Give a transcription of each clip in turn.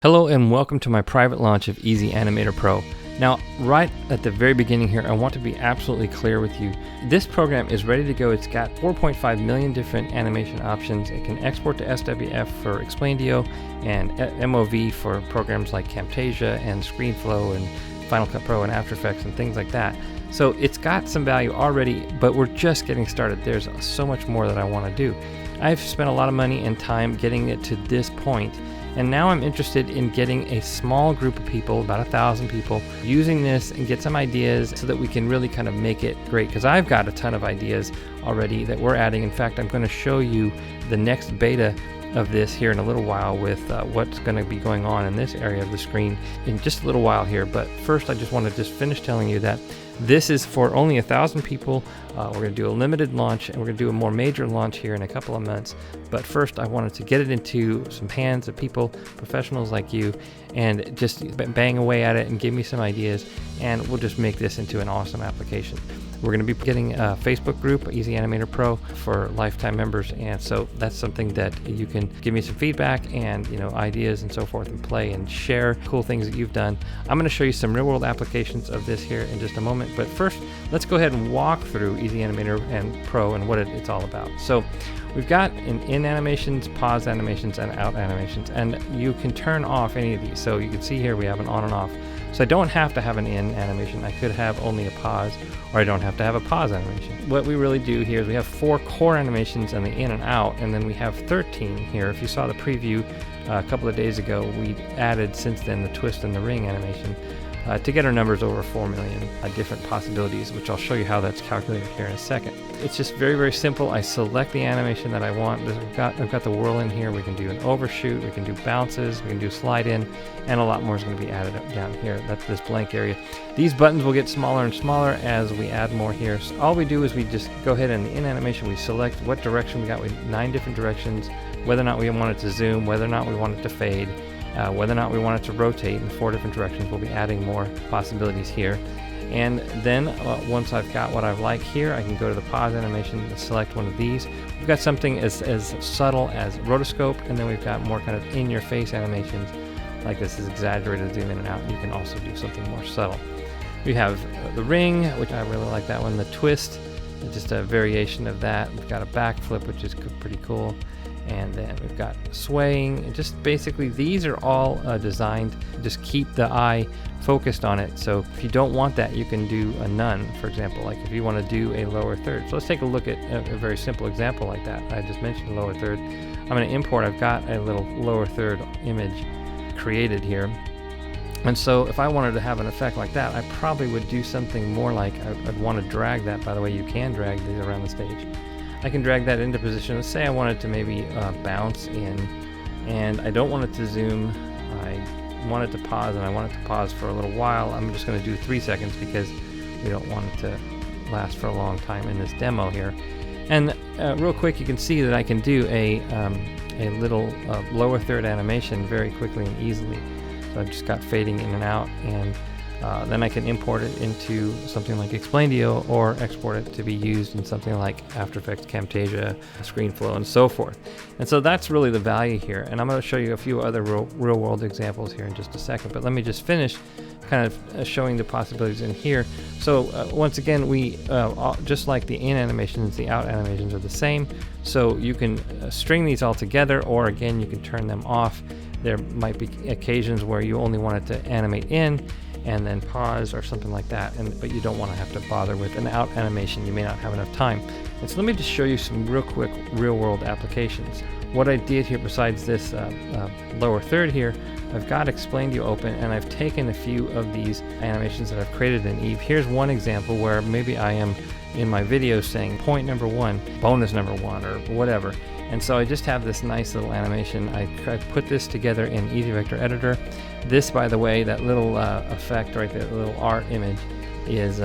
Hello and welcome to my private launch of Easy Animator Pro. Now, right at the very beginning here, I want to be absolutely clear with you. This program is ready to go. It's got 4.5 million different animation options. It can export to SWF for Explaindio and MOV for programs like Camtasia and ScreenFlow and Final Cut Pro and After Effects and things like that. So it's got some value already, but we're just getting started. There's so much more that I want to do. I've spent a lot of money and time getting it to this point. And now I'm interested in getting a small group of people, about 1,000 people, using this and get some ideas so that we can really kind of make it great. Because I've got a ton of ideas already that we're adding. In fact, I'm going to show you the next beta of this here in a little while with what's going to be going on in this area of the screen in just a little while here. But first, I just want to just finish telling you that this is for only 1,000 people. We're going to do a limited launch and we're going to do a more major launch here in a couple of months. But first, I wanted to get it into some hands of people, professionals like you, and just bang away at it and give me some ideas, and we'll just make this into an awesome application. We're going to be getting a Facebook group, Easy Animator Pro, for lifetime members, and so that's something that you can give me some feedback and ideas and so forth, and play and share cool things that you've done. I'm going to show you some real-world applications of this here in just a moment, but first, let's go ahead and walk through Easy Animator and Pro and what it's all about. So we've got in animations, pause animations, and out animations, and you can turn off any of these. So you can see here we have an on and off. So I don't have to have an in animation. I could have only a pause, or I don't have to have a pause animation. What we really do here is we have 4 core animations and the in and out, and then we have 13 here. If you saw the preview a couple of days ago, we added since then the twist and the ring animation to get our numbers over 4 million different possibilities, which I'll show you how that's calculated here in a second. It's just very, very simple. I select the animation that I want. I've got the whirl in here. We can do an overshoot, we can do bounces, we can do slide in, and a lot more is going to be added up down here. That's this blank area. These buttons will get smaller and smaller as we add more here. So all we do is we just go ahead and in animation we select what direction we got. We have 9 different directions, whether or not we want it to zoom, whether or not we want it to fade, whether or not we want it to rotate in 4 different directions. We'll be adding more possibilities here. And then once I've got what I like here, I can go to the pause animation and select one of these. We've got something as subtle as rotoscope, and then we've got more kind of in-your-face animations, like this is exaggerated zoom in and out. You can also do something more subtle. We have the ring, which I really like that one. The twist, just a variation of that. We've got a backflip, which is pretty cool. And then we've got swaying. And just basically, these are all designed to just keep the eye focused on it. So if you don't want that, you can do a none, for example, like if you want to do a lower third. So let's take a look at a very simple example like that. I just mentioned a lower third. I'm going to import. I've got a little lower third image created here. And so if I wanted to have an effect like that, I probably would do something more like I'd want to drag that. By the way, you can drag these around the stage. I can drag that into position. Let's say I wanted to maybe bounce in, and I don't want it to zoom. I want it to pause, and I want it to pause for a little while. I'm just going to do 3 seconds because we don't want it to last for a long time in this demo here. And real quick, you can see that I can do a little lower third animation very quickly and easily. So I've just got fading in and out, and then I can import it into something like Explaindio or export it to be used in something like After Effects, Camtasia, ScreenFlow, and so forth. And so that's really the value here. And I'm going to show you a few other real world examples here in just a second. But let me just finish kind of showing the possibilities in here. So once again, we just like the in animations, the out animations are the same. So you can string these all together, or again, you can turn them off. There might be occasions where you only want it to animate in and then pause or something like that, but you don't want to have to bother with an out animation. You may not have enough time. And so let me just show you some real quick real-world applications. What I did here, besides this lower third here, I've got Explaindio open, and I've taken a few of these animations that I've created in Eve. Here's one example where maybe I am in my video saying point number 1, bonus number 1, or whatever. And so I just have this nice little animation. I put this together in Easy Vector Editor. This, by the way, that little effect right there, the little art image, is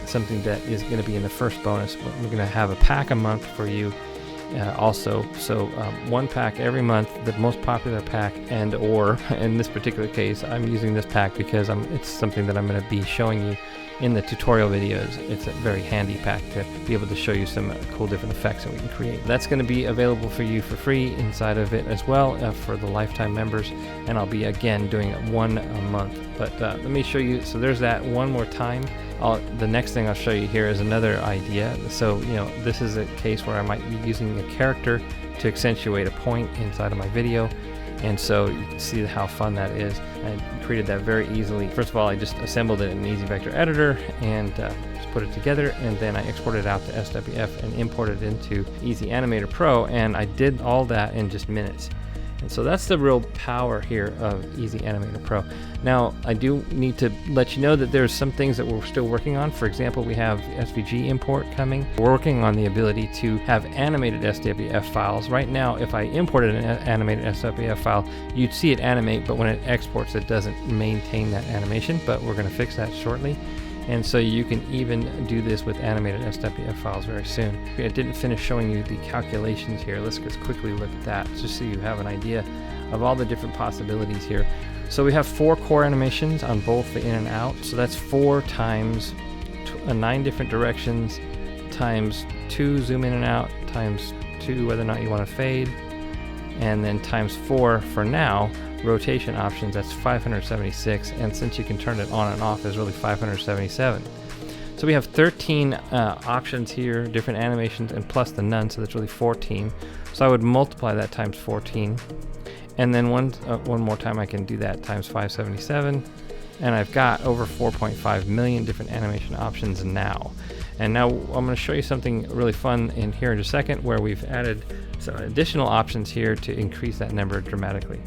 something that is going to be in the first bonus. We're going to have a pack a month for you, also. So one pack every month, the most popular pack, and or in this particular case, I'm using this pack because it's something that I'm going to be showing you in the tutorial videos. It's a very handy pack to be able to show you some cool different effects that we can create. That's going to be available for you for free inside of it as well for the lifetime members, and I'll be again doing it one a month. But let me show you. So there's that one more time. The next thing I'll show you here is another idea. So this is a case where I might be using a character to accentuate a point inside of my video. And so you can see how fun that is. I created that very easily. First of all, I just assembled it in Easy Vector Editor and just put it together, and then I exported it out to SWF and imported it into Easy Animator Pro, and I did all that in just minutes. And so that's the real power here of Easy Animator Pro. Now, I do need to let you know that there's some things that we're still working on. For example, we have SVG import coming. We're working on the ability to have animated SWF files. Right now, if I imported an animated SWF file, you'd see it animate, but when it exports, it doesn't maintain that animation, but we're going to fix that shortly. And so you can even do this with animated SWF files very soon. I didn't finish showing you the calculations here. Let's just quickly look at that just so you have an idea of all the different possibilities here. So we have 4 core animations on both the in and out. So that's 4 times 9 different directions times 2 zoom in and out times 2 whether or not you want to fade, and then times 4 for now rotation options. That's 576, and since you can turn it on and off, is really 577. So we have 13 options here, different animations, and plus the none, so that's really 14. So I would multiply that times 14, and then one more time I can do that times 577, and I've got over 4.5 million different animation options now. And now I'm going to show you something really fun in here in just a second, where we've added some additional options here to increase that number dramatically.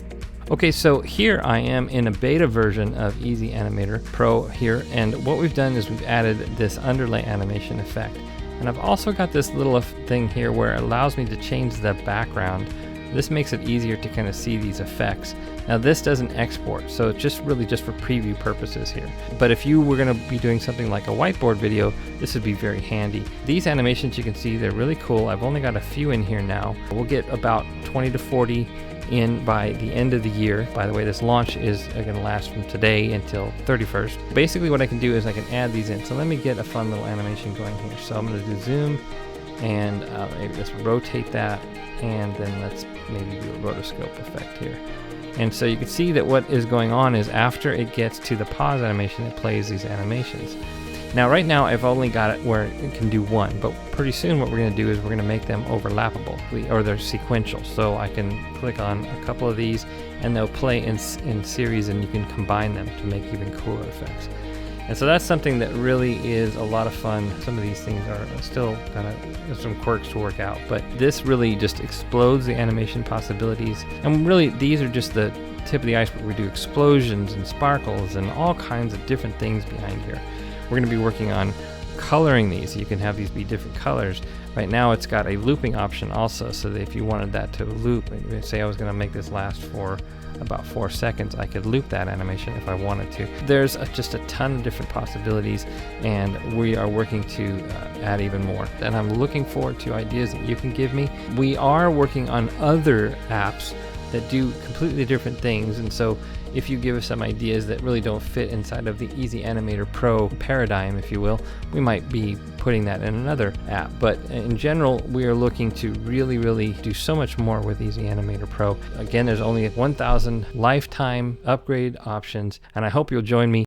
Okay, so here I am in a beta version of Easy Animator Pro here, and what we've done is we've added this underlay animation effect. And I've also got this little thing here where it allows me to change the background. This makes it easier to kind of see these effects. Now this doesn't export, so it's just really just for preview purposes here. But if you were going to be doing something like a whiteboard video, this would be very handy. These animations, you can see they're really cool. I've only got a few in here now. We'll get about 20 to 40 in by the end of the year. By the way, this launch is going to last from today until 31st. Basically what I can do is I can add these in. So let me get a fun little animation going here. So I'm going to do zoom, and maybe let's rotate that, and then let's maybe do a rotoscope effect here. And so you can see that what is going on is after it gets to the pause animation, it plays these animations. Now right now I've only got it where it can do one, but pretty soon what we're going to do is we're going to make them overlappable, or they're sequential. So I can click on a couple of these and they'll play in series, and you can combine them to make even cooler effects. And so that's something that really is a lot of fun. Some of these things are still kind of some quirks to work out, but this really just explodes the animation possibilities. And really these are just the tip of the iceberg. We do explosions and sparkles and all kinds of different things behind here. We're going to be working on coloring these. You can have these be different colors. Right now it's got a looping option also, so that if you wanted that to loop, say I was going to make this last for about 4 seconds, I could loop that animation if I wanted to. There's just a ton of different possibilities, and we are working to add even more. And I'm looking forward to ideas that you can give me. We are working on other apps that do completely different things, and so if you give us some ideas that really don't fit inside of the Easy Animator Pro paradigm, if you will, we might be putting that in another app. But in general, we are looking to really do so much more with Easy Animator Pro. Again, there's only 1,000 lifetime upgrade options, and I hope you'll join me